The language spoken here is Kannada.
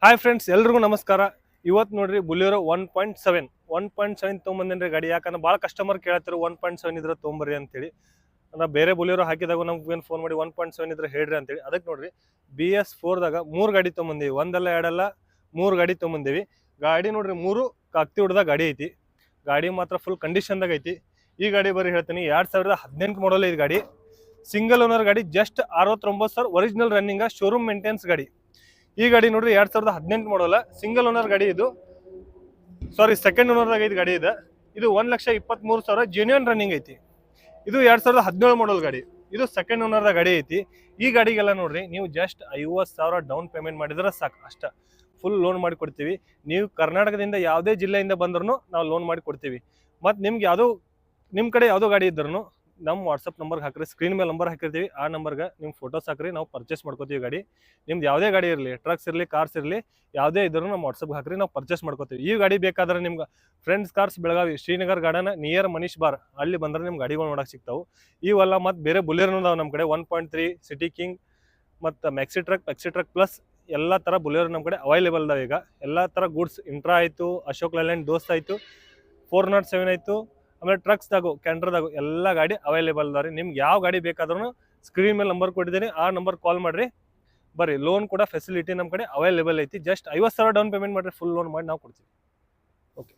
ಹಾಯ್ ಫ್ರೆಂಡ್ಸ್, ಎಲ್ರಿಗೂ ನಮಸ್ಕಾರ. ಇವತ್ತು ನೋಡ್ರಿ ಬುಲೆರೋ 1.7 ತೊಗೊಂಬಂದೇನ್ರಿ ಗಾಡಿ. ಯಾಕಂದ್ರೆ ಭಾಳ ಕಸ್ಟಮರ್ ಕೇಳ್ತಾರೆ 1.7 ಇದ್ರೆ ತೊಗೊಂಬರ್ರಿ ಅಂತೇಳಿ. ಅಂದ್ರೆ ಬೇರೆ ಬುಲೆರೋ ಹಾಕಿದಾಗ ನಮ್ಗೆ ಫೋನ್ ಮಾಡಿ 1.7 ಇದ್ರೆ ಹೇಳ್ರಿ ಅಂತೇಳಿ. ಅದಕ್ಕೆ ನೋಡ್ರಿ BS4ದಾಗ 3 ಗಾಡಿ ತೊಗೊಂಬಂದೀವಿ. ಒಂದಲ್ಲ ಎರಡಲ್ಲ 3 ಗಾಡಿ ತೊಗೊಂಬಂದೀವಿ. ಗಾಡಿ ನೋಡ್ರಿ 3 ಕಾಕ್ತಿ ಹೊಡೆದ ಗಾಡಿ ಐತಿ. ಗಾಡಿ ಮಾತ್ರ ಫುಲ್ ಕಂಡೀಷನ್ದಾಗ ಐತಿ. ಈ ಗಾಡಿ ಬರೀ ಹೇಳ್ತೀನಿ 2018 ಮಾಡಲ್ ಐತಿ ಗಾಡಿ. ಸಿಂಗಲ್ ಓನರ್ ಗಾಡಿ, just 69,000 original running, showroom maintenance ಗಾಡಿ. ಈ ಗಾಡಿ ನೋಡ್ರಿ 2018 ಮಾಡಲ್ಲ, ಸಿಂಗಲ್ ಓನರ್ ಗಾಡಿ ಇದು. ಸಾರಿ, ಸೆಕೆಂಡ್ ಓನರ್ದಾಗ ಐತಿ ಗಾಡಿ ಇದು. 1,23,000 ಜೆನ್ಯೂನ್ ರನ್ನಿಂಗ್ ಐತಿ. ಇದು 2017 ಮಾಡಲ್ ಗಾಡಿ. ಇದು ಸೆಕೆಂಡ್ ಓನರ್ದ ಗಾಡಿ ಐತಿ. ಈ ಗಾಡಿಗೆಲ್ಲ ನೋಡ್ರಿ ನೀವು ಜಸ್ಟ್ 50,000 ಡೌನ್ ಪೇಮೆಂಟ್ ಮಾಡಿದ್ರೆ ಸಾಕು, ಅಷ್ಟ ಫುಲ್ ಲೋನ್ ಮಾಡಿ ಕೊಡ್ತೀವಿ. ನೀವು ಕರ್ನಾಟಕದಿಂದ ಯಾವುದೇ ಜಿಲ್ಲೆಯಿಂದ ಬಂದ್ರೂ ನಾವು ಲೋನ್ ಮಾಡಿ ಕೊಡ್ತೀವಿ. ಮತ್ತು ನಿಮ್ಗೆ ನಿಮ್ಮ ಕಡೆ ಯಾವುದೋ ಗಾಡಿ ಇದ್ರೂ ನಮ್ಮ ವಾಟ್ಸಪ್ ನಂಬರ್ಗೆ ಹಾಕ್ರಿ. ಸ್ಕ್ರೀನ್ ಮೇಲೆ ನಂಬರ್ ಹಾಕಿರ್ತೀವಿ. ಆ ನಂಬರ್ಗೆ ನಿಮ್ಮ ಫೋಟೋಸ್ ಹಾಕ್ರಿ, ನಾವು ಪರ್ಚೇಸ್ ಮಾಡ್ಕೋತೀವಿ ಗಾಡಿ. ನಿಮ್ದು ಯಾವುದೇ ಗಾಡಿ ಇರಲಿ, ಟ್ರಕ್ಸ್ ಇರಲಿ, ಕಾರ್ಸ್ ಇರಲಿ, ಯಾವುದೇ ಇದ್ರೂ ನಮ್ಮ ವಾಟ್ಸಪ್ಗೆ ಹಾಕ್ರಿ, ನಾವು ಪರ್ಚೇಸ್ ಮಾಡ್ಕೋತೀವಿ. ಈ ಗಾಡಿ ಬೇಕಾದ್ರೆ ನಿಮ್ಗೆ friends cars Belagavi Srinagar garden near Manish bar ಅಲ್ಲಿ ಬಂದ್ರೆ ನಿಮ್ಮ ಗಾಡಿಗಳು ನೋಡಕ್ಕೆ ಸಿಗ್ತಾವೆ. ಇವೆಲ್ಲ ಮತ್ತು ಬೇರೆ ಬುಲೆರೋ ಅದಾವೆ ನಮ್ಮ ಕಡೆ. 1.3 ಸಿಟಿ ಕಿಂಗ್ ಮತ್ತು ಮ್ಯಾಕ್ಸಿ ಟ್ರಕ್ ಪ್ಲಸ್ ಎಲ್ಲ ಥರ ಬುಲೆರೋ ನಮ್ಮ ಕಡೆ ಅವೈಲೇಬಲ್ ಇದಾವೆ. ಈಗ ಎಲ್ಲ ಥರ ಗೂಡ್ಸ್, ಇಂಟ್ರಾ ಆಯಿತು, ಅಶೋಕ್ ಲೈಲ್ಯಾಂಡ್ ದೋಸ್ತ್ ಆಯಿತು, 407 ಆಯಿತು, ಆಮೇಲೆ ಟ್ರಕ್ಸ್ದಾಗು ಕ್ಯಾಂಟ್ರದಾಗು ಎಲ್ಲ ಗಾಡಿ ಅವೈಲೇಬಲ್ ಅದಾವೆ ರೀ. ನಿಮ್ಗೆ ಯಾವ ಗಾಡಿ ಬೇಕಾದ್ರೂ ಸ್ಕ್ರೀನ್ ಮೇಲೆ ನಂಬರ್ ಕೊಟ್ಟಿದ್ದೀನಿ, ಆ ನಂಬರ್ ಕಾಲ್ ಮಾಡಿರಿ. ಬರ್ರಿ, ಲೋನ್ ಕೂಡ ಫೆಸಿಲಿಟಿ ನಮ್ಮ ಕಡೆ ಅವೈಲೇಬಲ್ ಐತಿ. ಜಸ್ಟ್ 50,000 ಡೌನ್ ಪೇಮೆಂಟ್ ಮಾಡಿರಿ, ಫುಲ್ ಲೋನ್ ಮಾಡಿ ನಾವು ಕೊಡ್ತೀವಿ. ಓಕೆ.